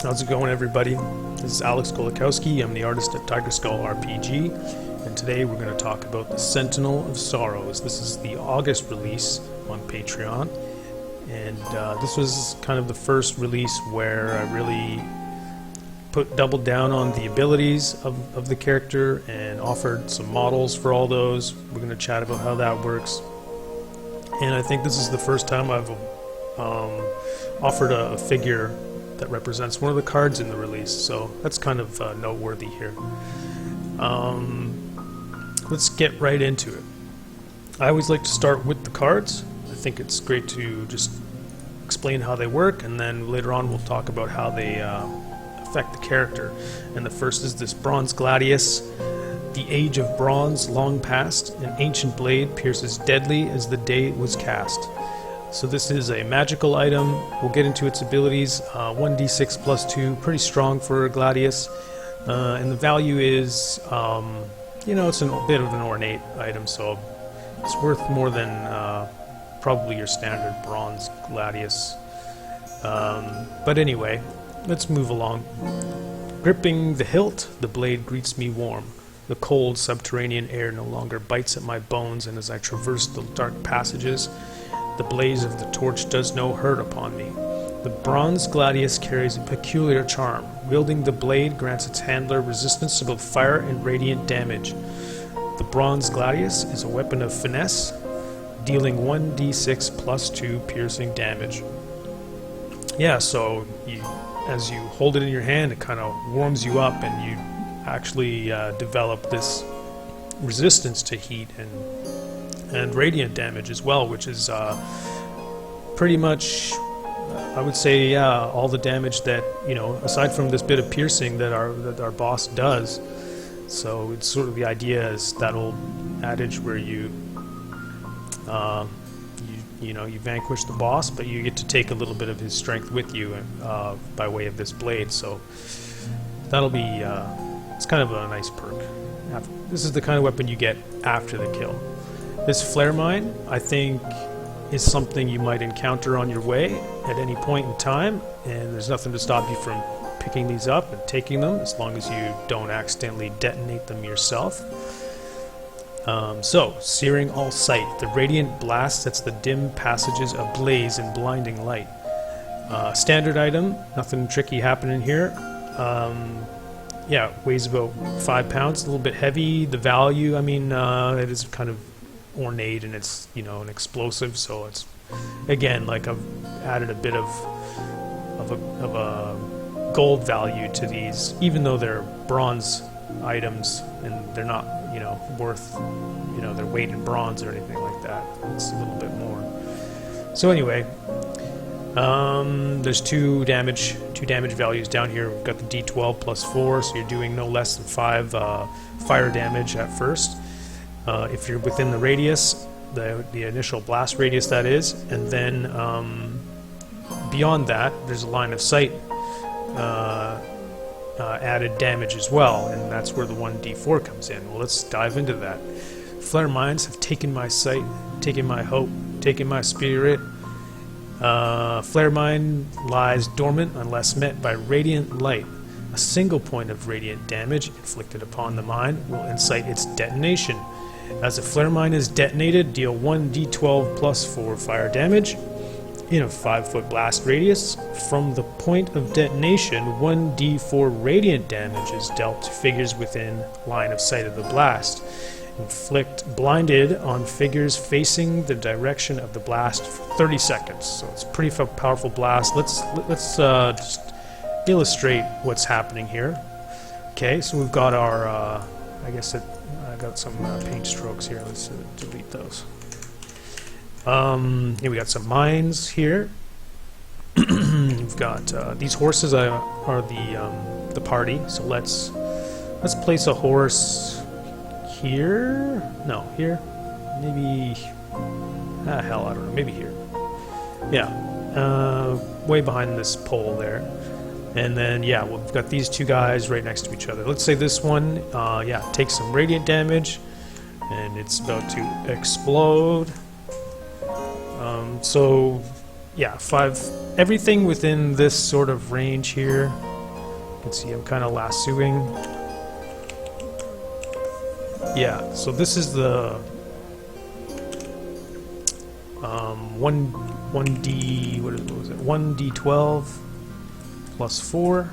How's it going, everybody? This is Alex Kolakowski. I'm the artist at Tiger Skull RPG, and today we're going to talk about the Sentinel of Sorrows. This is the August release on Patreon, and this was kind of the first release where I really doubled down on the abilities of the character and offered some models for all those. We're going to chat about how that works, and I think this is the first time I've offered a figure that represents one of the cards in the release, so that's kind of noteworthy here. Let's get right into it. I always like to start with the cards. I think it's great to just explain how they work, and then later on we'll talk about how they affect the character. And the first is this Bronze Gladius. The age of bronze long past, an ancient blade pierces deadly as the day it was cast. So this is a magical item. We'll get into its abilities. 1d6 plus 2, pretty strong for Gladius. And the value is, it's a bit of an ornate item, so it's worth more than probably your standard bronze Gladius. But anyway, let's move along. Gripping the hilt, the blade greets me warm. The cold subterranean air no longer bites at my bones, and as I traverse the dark passages, the blaze of the torch does no hurt upon me. The Bronze Gladius carries a peculiar charm. Wielding the blade grants its handler resistance to both fire and radiant damage. The Bronze Gladius is a weapon of finesse, dealing 1d6 plus 2 piercing damage. Yeah, so as you hold it in your hand, it kind of warms you up, and you actually develop this resistance to heat and radiant damage as well, which is pretty much, I would say, all the damage that, aside from this bit of piercing that our boss does. So it's sort of the idea is that old adage where you vanquish the boss, but you get to take a little bit of his strength with you by way of this blade. So that'll be it's kind of a nice perk. This is the kind of weapon you get after the kill. This flare mine, I think, is something you might encounter on your way at any point in time, and there's nothing to stop you from picking these up and taking them, as long as you don't accidentally detonate them yourself. So, searing all sight. The radiant blast sets the dim passages ablaze in blinding light. Standard item, nothing tricky happening here. Weighs about 5 pounds, a little bit heavy. The value, it is kind of ornate, and it's an explosive, so it's again like I've added a bit of a gold value to these, even though they're bronze items and they're not worth their weight in bronze or anything like that. It's a little bit more. So anyway, there's two damage values down here. We've got the d12 plus 4, so you're doing no less than 5 fire damage at first. If you're within the radius, the initial blast radius, that is, and then beyond that, there's a line of sight added damage as well, and that's where the 1d4 comes in. Well, let's dive into that. Flare mines have taken my sight, taken my hope, taken my spirit. Flare mine lies dormant unless met by radiant light. A single point of radiant damage inflicted upon the mine will incite its detonation. As a flare mine is detonated, deal 1d12 plus 4 fire damage in a 5-foot blast radius. From the point of detonation, 1d4 radiant damage is dealt to figures within line of sight of the blast. Inflict blinded on figures facing the direction of the blast for 30 seconds. So it's a pretty powerful blast. Let's just illustrate what's happening here. Okay, so we've got our I got some paint strokes here. Let's delete those. Here we got some mines here. We've got these horses are the party. So let's place a horse here. No, here. Maybe. Hell, I don't know. Maybe here. Yeah. Way behind this pole there. And then, we've got these two guys right next to each other. Let's say this one, takes some radiant damage, and it's about to explode. So, 5. Everything within this sort of range here You can see I'm kind of lassoing. Yeah, so this is the 1d, what was it? 1d12 plus 4,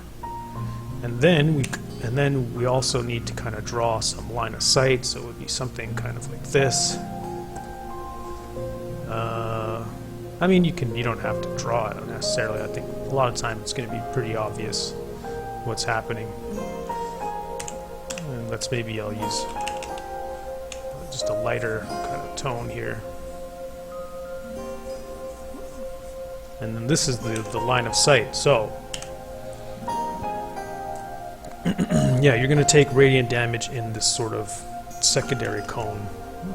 and then we also need to kind of draw some line of sight, so it would be something kind of like this. I mean, you don't have to draw it necessarily. I think a lot of times it's going to be pretty obvious what's happening. And I'll use just a lighter kind of tone here. And then this is the line of sight. So, yeah, you're going to take radiant damage in this sort of secondary cone.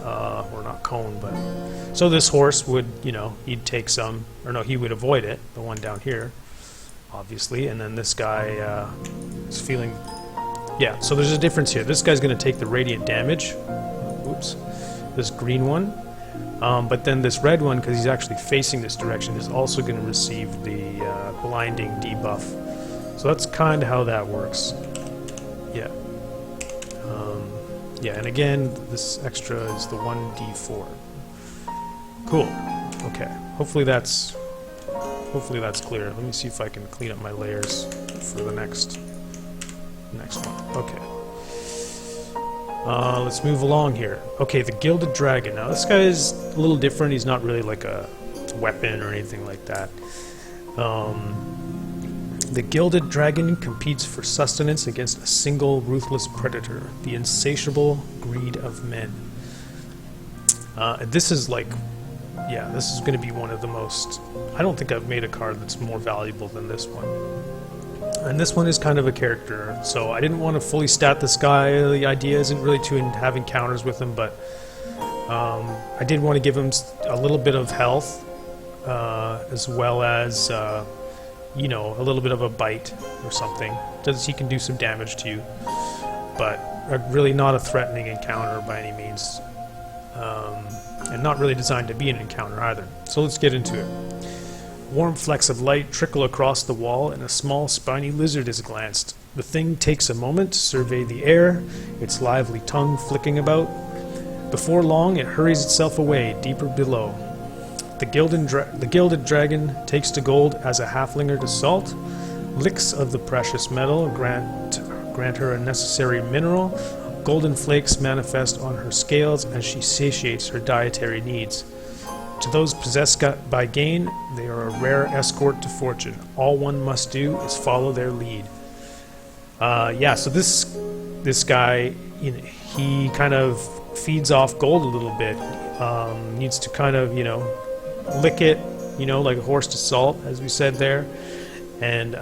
Or not cone, but... So this horse would, he'd take some... Or no, he would avoid it, the one down here, obviously. And then this guy is feeling... Yeah, so there's a difference here. This guy's going to take the radiant damage. Oops. This green one. But then this red one, because he's actually facing this direction, is also going to receive the blinding debuff. So that's kind of how that works. Yeah. Yeah, and again, this extra is the 1d4. Cool. Okay. Hopefully that's clear. Let me see if I can clean up my layers for the next one. Okay. Let's move along here. Okay, the Gilded Dragon. Now this guy is a little different. He's not really like a weapon or anything like that. The Gilded Dragon competes for sustenance against a single ruthless predator, the insatiable greed of men. This is like, yeah, this is going to be one of the most... I don't think I've made a card that's more valuable than this one. And this one is kind of a character, so I didn't want to fully stat this guy. The idea isn't really to have encounters with him, but I did want to give him a little bit of health, as well as... a little bit of a bite or something. He can do some damage to you, but really not a threatening encounter by any means, and not really designed to be an encounter either. So let's get into it. Warm flecks of light trickle across the wall, and a small spiny lizard is glanced. The thing takes a moment to survey the air, its lively tongue flicking about. Before long, it hurries itself away, deeper below. The Gilded Dragon takes to gold as a halflinger to salt. Licks of the precious metal grant her a necessary mineral. Golden flakes manifest on her scales as she satiates her dietary needs. To those possessed by gain, they are a rare escort to fortune. All one must do is follow their lead. Yeah, so this guy, he kind of feeds off gold a little bit. Needs to kind of, lick it, like a horse to salt, as we said there. And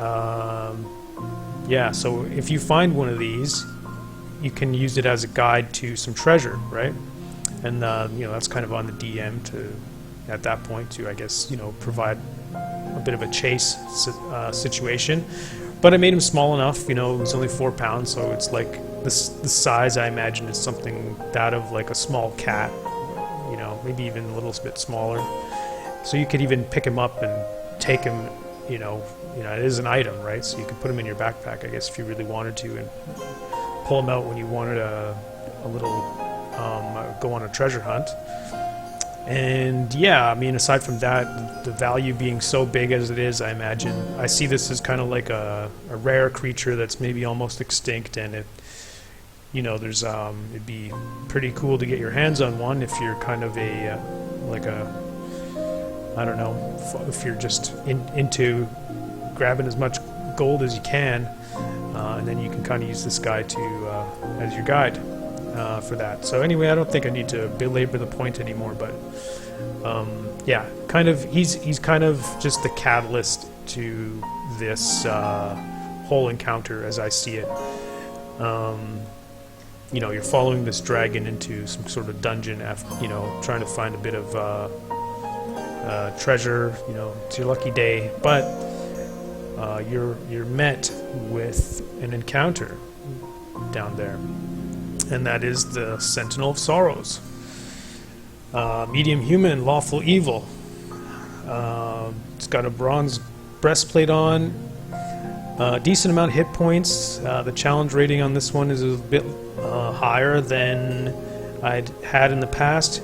yeah, so if you find one of these, you can use it as a guide to some treasure, right? And that's kind of on the DM to, at that point, to, I guess, provide a bit of a chase situation. But I made him small enough, it was only 4 pounds, so it's like the size, I imagine, is something that of like a small cat, maybe even a little bit smaller. So you could even pick him up and take him, it is an item, right? So you could put him in your backpack, I guess, if you really wanted to, and pull him out when you wanted a little, go on a treasure hunt. And yeah, I mean, aside from that, the value being so big as it is, I imagine, I see this as kind of like a rare creature that's maybe almost extinct, and it, it'd be pretty cool to get your hands on one if you're kind of I don't know, if you're just into grabbing as much gold as you can, and then you can kind of use this guy as your guide for that. So anyway, I don't think I need to belabor the point anymore, but yeah, kind of he's kind of just the catalyst to this whole encounter as I see it. You're following this dragon into some sort of dungeon after, trying to find a bit of treasure, it's your lucky day, but you're met with an encounter down there, and that is the Sentinel of Sorrows. Medium human, lawful evil. It's got a bronze breastplate on, Decent amount of hit points. The challenge rating on this one is a bit higher than I'd had in the past.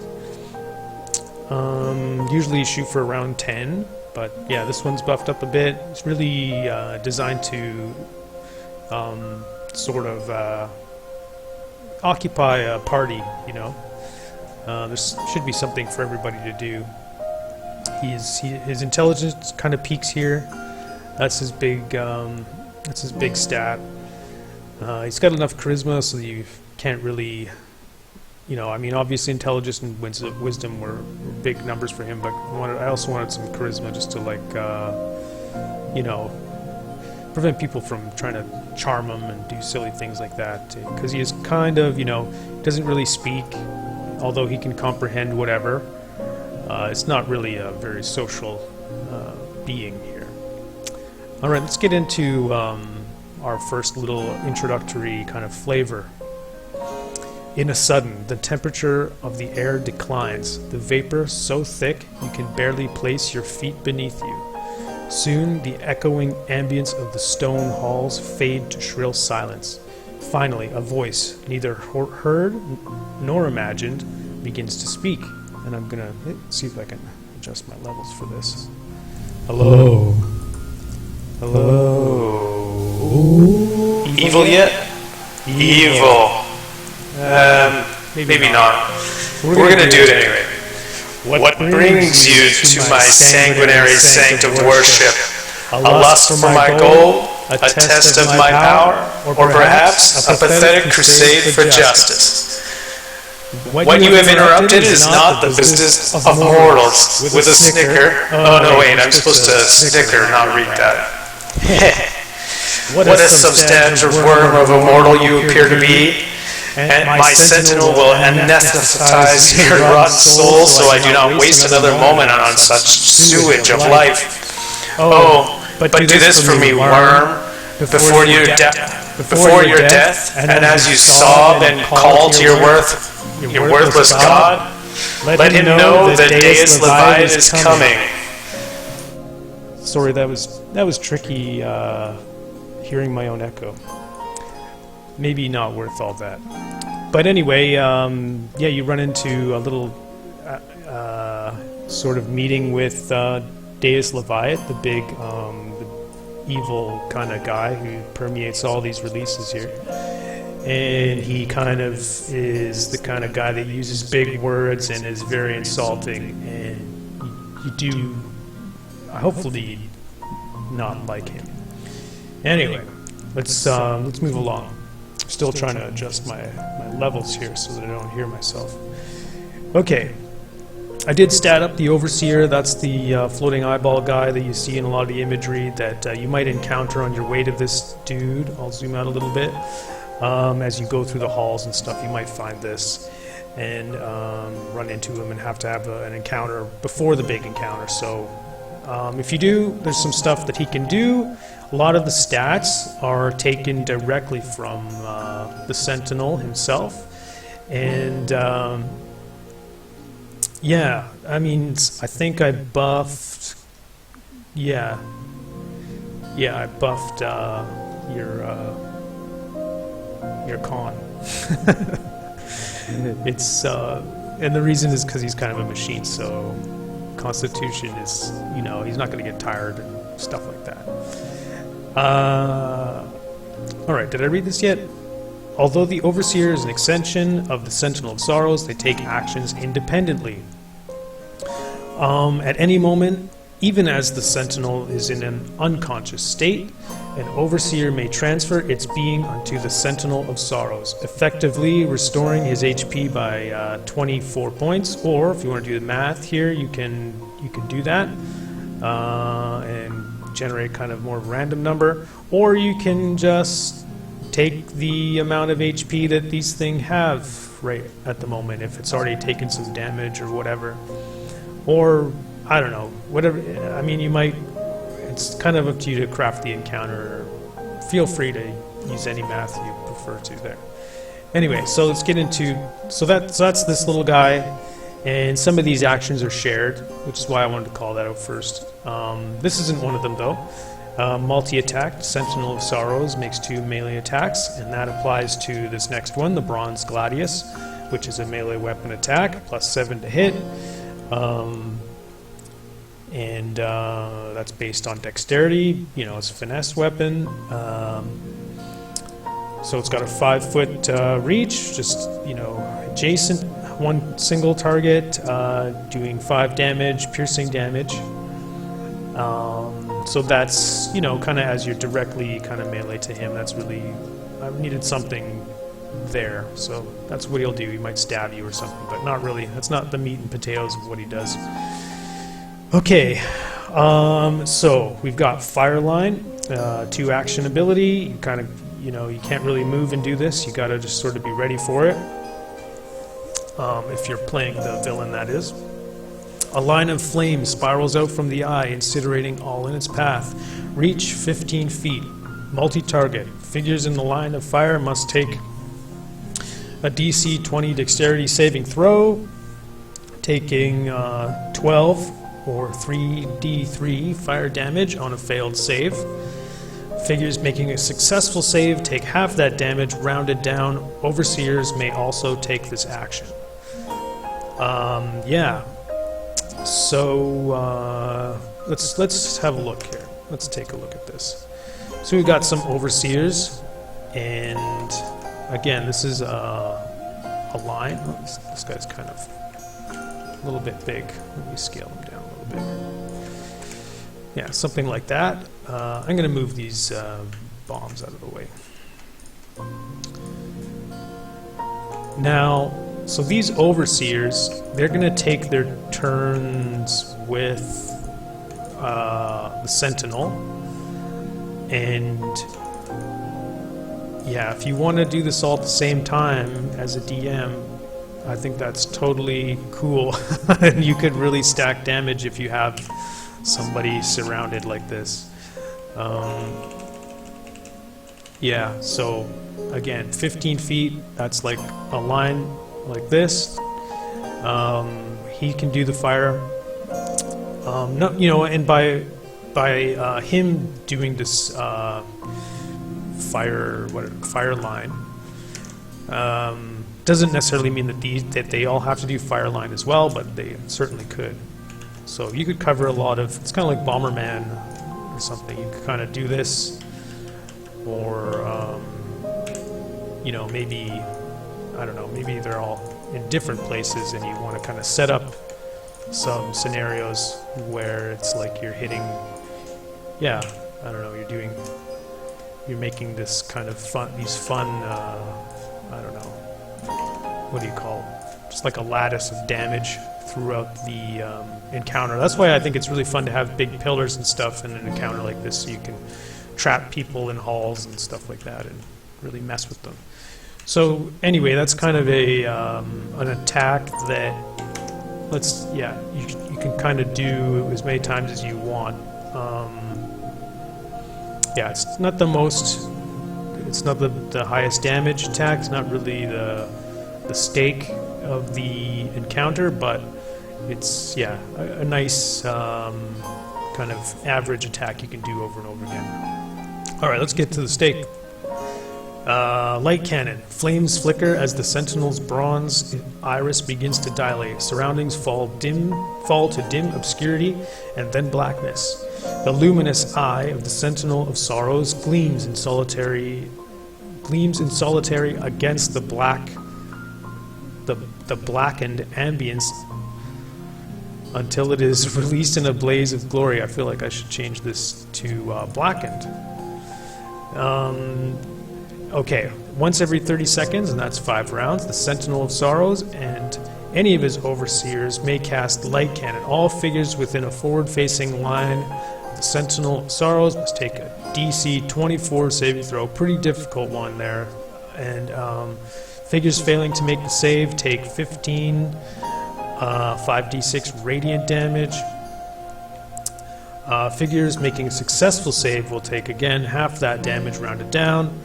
Usually you shoot for around 10, but yeah, this one's buffed up a bit. It's really designed to sort of occupy a party, you know. There should be something for everybody to do. His intelligence kind of peaks here. That's his big stat. He's got enough charisma, so you can't really, you know. I mean, obviously, intelligence and wisdom were big numbers for him, but I also wanted some charisma just to, like, you know, prevent people from trying to charm him and do silly things like that. Because he is kind of, you know, doesn't really speak, although he can comprehend whatever. It's not really a very social being here. Alright, let's get into our first little introductory kind of flavor. In a sudden, the temperature of the air declines, the vapor so thick you can barely place your feet beneath you. Soon, the echoing ambience of the stone halls fade to shrill silence. Finally, a voice, neither heard nor imagined, begins to speak. And I'm gonna see if I can adjust my levels for this. Hello. Hello. Evil yet? Evil. Maybe not. We're gonna do it anyway. What brings you to my sanguinary sanctum worship? A lust for my gold? A test of my power? Or perhaps a pathetic crusade for justice? What you have interrupted is not the business of mortals. With a snicker. Oh no, wait, I'm supposed to snicker, not read that. What a substantive worm of a mortal you appear to be. And my sentinel will anesthetize your rotten soul so I do not waste another moment on such sewage of life. Oh, but do this for me, worm, before your death, and as you sob and call to your worthless god, let him know that Deus Leviat is coming. Sorry, that was tricky, hearing my own echo. Maybe not worth all that. But anyway, yeah, you run into a little sort of meeting with Deus Leviat, the big, the evil kind of guy who permeates all these releases here. And he kind of is the kind of guy that uses big words and is very insulting. And you do, hopefully, not like him. Anyway, let's move along. Still trying to adjust my levels here so that I don't hear myself. Okay, I did stat up the Overseer. That's the floating eyeball guy that you see in a lot of the imagery that you might encounter on your way to this dude. I'll zoom out a little bit. As you go through the halls and stuff, you might find this and run into him and have to have an encounter before the big encounter. So if you do, there's some stuff that he can do. A lot of the stats are taken directly from the Sentinel himself. And yeah, I mean, I think I buffed... Yeah, I buffed your con. It's and the reason is because he's kind of a machine, so Constitution is, you know, he's not going to get tired and stuff like that. Alright, did I read this yet? Although the Overseer is an extension of the Sentinel of Sorrows, they take actions independently. At any moment, even as the Sentinel is in an unconscious state, an Overseer may transfer its being unto the Sentinel of Sorrows, effectively restoring his HP by 24 points. Or, if you want to do the math here, you can do that and generate kind of more random number. Or you can just take the amount of HP that these things have right at the moment, if it's already taken some damage or whatever. Or, I don't know, whatever. I mean, you might... It's kind of up to you to craft the encounter. Feel free to use any math you prefer to there. Anyway, so let's get into... So that's this little guy, and some of these actions are shared, which is why I wanted to call that out first. This isn't one of them, though. Multi-attack, Sentinel of Sorrows makes 2 melee attacks, and that applies to this next one, the Bronze Gladius, which is a melee weapon attack, plus 7 to hit. That's based on dexterity, it's a finesse weapon. So it's got a 5-foot reach, just, adjacent, one single target, doing 5 damage, piercing damage. So that's, kind of as you're directly kind of melee to him, that's really, I needed something there. So that's what he'll do. He might stab you or something, but not really. That's not the meat and potatoes of what he does. Okay, so we've got Fireline, 2 action ability. You kind of, you can't really move and do this. You got to just sort of be ready for it. If you're playing the villain, that is. A line of flame spirals out from the eye, incinerating all in its path. Reach 15 feet. Multi-target. Figures in the line of fire must take a DC 20 dexterity saving throw, taking 12 or 3d3 fire damage on a failed save. Figures making a successful save take half that damage, rounded down. Overseers may also take this action. So let's have a look here. Let's take a look at this. So we've got some overseers, and again, this is a line. Oh, this guy's kind of a little bit big. Let me scale him down a little bit. Yeah, something like that. I'm going to move these bombs out of the way. Now, so these overseers, they're going to take their turns with the Sentinel. And yeah, if you want to do this all at the same time as a DM, I think that's totally cool. And you could really stack damage if you have somebody surrounded like this. Yeah, so again, 15 feet, that's like a line like this. He can do the fire. And by him doing this fire line, doesn't necessarily mean that they all have to do fire line as well, but they certainly could. So you could cover a lot of. It's kind of like Bomberman or something. You could kind of do this, or maybe I don't know. Maybe they're all in different places, and you want to kind of set up some scenarios where it's like you're hitting. Yeah, I don't know. You're making this kind of fun. These fun. I don't know. What do you call it? Just like a lattice of damage throughout the encounter. That's why I think it's really fun to have big pillars and stuff in an encounter like this, so you can trap people in halls and stuff like that and really mess with them. So anyway, that's kind of an attack that you can kind of do as many times as you want. Yeah, it's not the highest damage attack. It's not really the stake of the encounter, but it's a nice kind of average attack you can do over and over again. All right, let's get to the stake. Light cannon. Flames flicker as the Sentinel's bronze iris begins to dilate. Surroundings fall to dim obscurity and then blackness. The luminous eye of the Sentinel of Sorrows gleams in solitary against the blackened ambience until it is released in a blaze of glory. I feel like I should change this to blackened. Okay, once every 30 seconds, and that's 5 rounds, the Sentinel of Sorrows and any of his overseers may cast Light Cannon. All figures within a forward-facing line of the Sentinel of Sorrows must take a DC 24 saving throw. Pretty difficult one there. And figures failing to make the save take 15 5d6 radiant damage. Figures making a successful save will take again half that damage rounded down.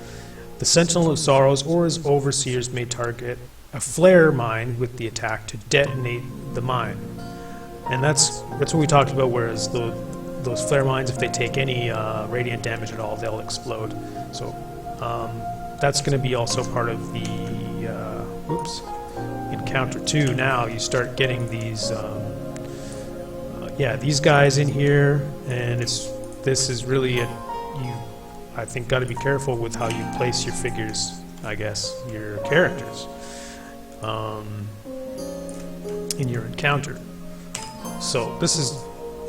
The Sentinel of Sorrows or his overseers may target a flare mine with the attack to detonate the mine. And that's what we talked about, whereas the those flare mines, if they take any radiant damage at all, they'll explode. So that's going to be also part of the encounter 2. Now you start getting these these guys in here, and this is really I think got to be careful with how you place your figures, I guess, your characters in your encounter. So this is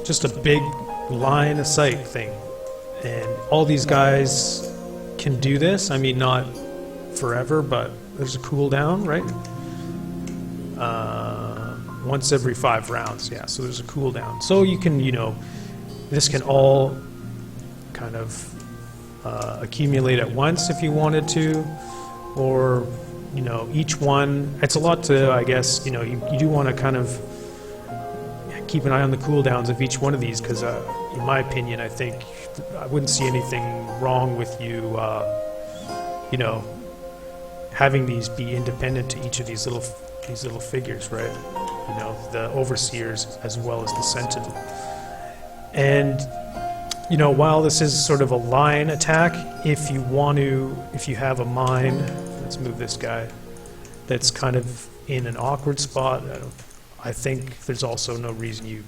just a big line of sight thing, and all these guys can do this. I mean, not forever, but there's a cooldown, right? Once every 5 rounds, yeah, so there's a cooldown. So you can, this can all kind of accumulate at once if you wanted to, or, each one, it's a lot to, I guess, you do want to kind of keep an eye on the cooldowns of each one of these, because in my opinion, I think I wouldn't see anything wrong with you, having these be independent to each of these little figures, right? The overseers as well as the sentinel. And while this is sort of a line attack, if you have a mine, let's move this guy, that's kind of in an awkward spot, I think there's also no reason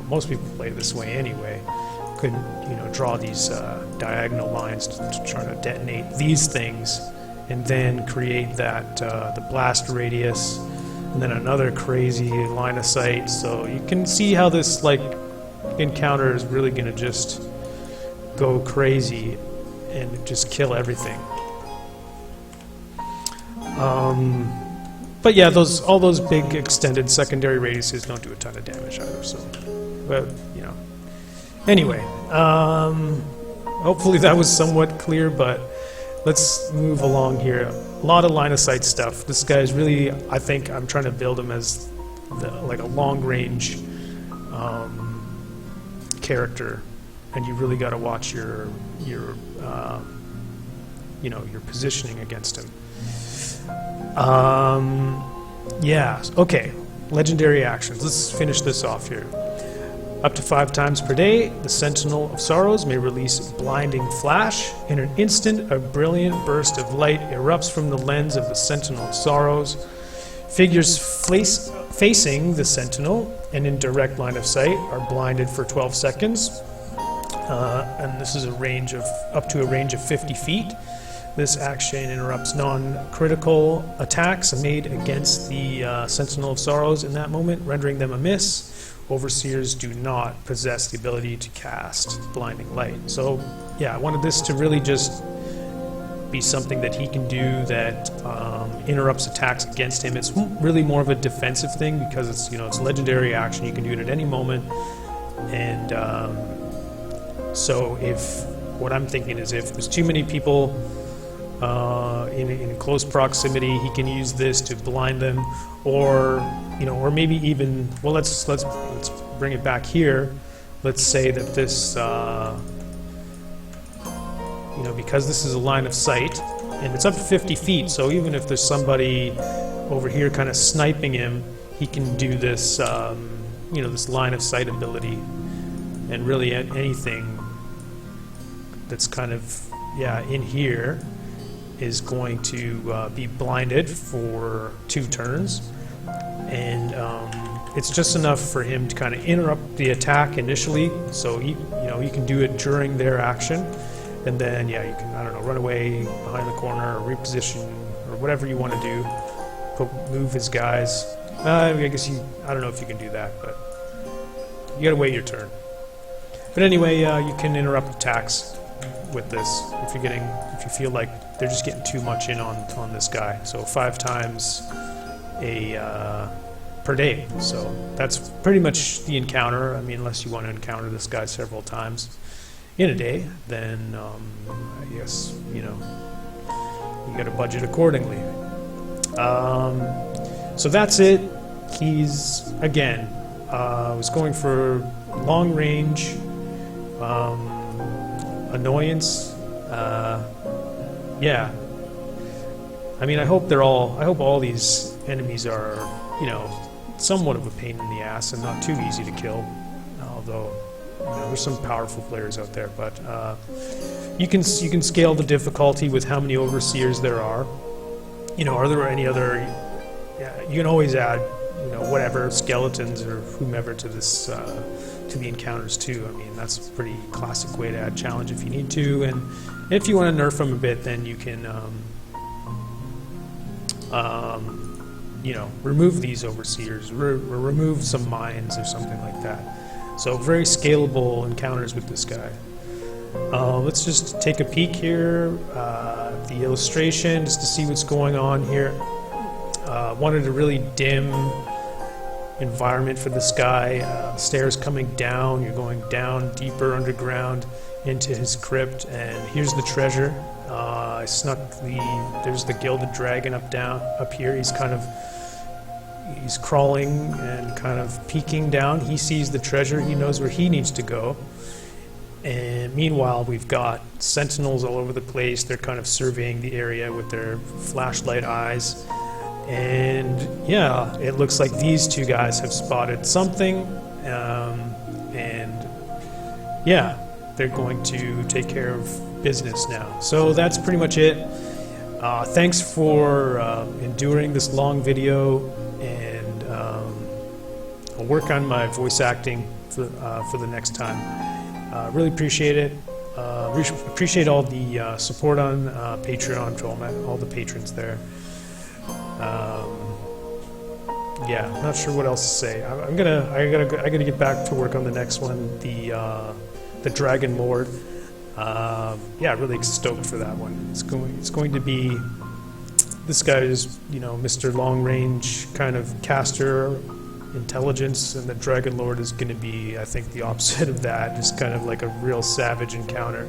most people play this way anyway. Couldn't, draw these diagonal lines to try to detonate these things, and then create that the blast radius, and then another crazy line of sight. So you can see how this encounter is really going to just go crazy and just kill everything. But yeah, all those big extended secondary radiuses don't do a ton of damage either. So, but anyway, hopefully that was somewhat clear. But let's move along here. A lot of line of sight stuff. This guy is really, I think, I'm trying to build him as like a long range character, and you really got to watch your positioning against him. Yeah, okay. Legendary actions. Let's finish this off here. Up to 5 times per day, the Sentinel of Sorrows may release blinding flash. In an instant, a brilliant burst of light erupts from the lens of the Sentinel of Sorrows. Figures facing the Sentinel and in direct line of sight are blinded for 12 seconds. And this is up to a range of 50 feet. This action interrupts non-critical attacks made against the Sentinel of Sorrows in that moment, rendering them a miss. Overseers do not possess the ability to cast blinding light. So, yeah, I wanted this to really just be something that he can do that interrupts attacks against him. It's really more of a defensive thing because it's it's legendary action. You can do it at any moment, and so what I'm thinking is if there's too many people in close proximity, he can use this to blind them, or maybe even, well, let's bring it back here. Let's say that this because this is a line of sight and it's up to 50 feet, so even if there's somebody over here kind of sniping him, he can do this this line of sight ability, and really anything that's kind of in here is going to be blinded for 2 turns, and it's just enough for him to kind of interrupt the attack initially, so he can do it during their action, and then you can, I don't know, run away behind the corner or reposition or whatever you want to do, move his guys. I guess I don't know if you can do that, but you gotta wait your turn. But anyway, you can interrupt attacks with this if you feel like they're just getting too much in on this guy. So 5 times per day. So that's pretty much the encounter. I mean, unless you want to encounter this guy several times in a day, then I guess you got to budget accordingly. So that's it. He's again was going for long range annoyance. Yeah. I mean, I hope all these enemies are, somewhat of a pain in the ass and not too easy to kill. Although, there's some powerful players out there, but you can scale the difficulty with how many overseers there are. Are there any other? You can always add, whatever skeletons or whomever to this to the encounters too. I mean, that's a pretty classic way to add challenge if you need to, and if you want to nerf them a bit, then you can remove these overseers, remove some mines or something like that. So very scalable encounters with this guy. Let's just take a peek here, the illustration, just to see what's going on here. Wanted a really dim environment for this guy. Stairs coming down, you're going down deeper underground into his crypt, and here's the treasure. I snuck there's the Gilded Dragon up here. He's crawling and kind of peeking down. He sees the treasure, he knows where he needs to go. And meanwhile, we've got sentinels all over the place. They're kind of surveying the area with their flashlight eyes. And yeah, it looks like these two guys have spotted something. And yeah, they're going to take care of business now. So that's pretty much it. Thanks for enduring this long video, and I'll work on my voice acting for the next time. Really appreciate it. Appreciate all the support on Patreon to all the patrons there. Yeah, not sure what else to say. I gotta get back to work on the next one, the Dragon Lord. Yeah, really stoked for that one. It's going to be, this guy is, Mr. Long Range kind of caster intelligence, and the Dragon Lord is going to be, I think, the opposite of that, just kind of like a real savage encounter.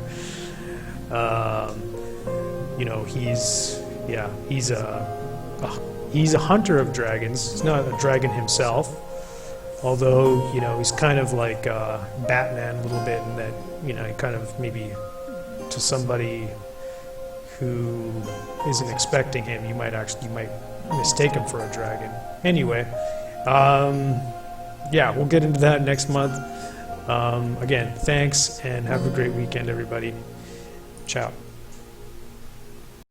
He's a hunter of dragons. He's not a dragon himself, although he's kind of like Batman a little bit, in that he kind of, maybe to somebody who isn't expecting him, you might mistake him for a dragon. Anyway, yeah, we'll get into that next month. Again, thanks, and have a great weekend, everybody. Ciao.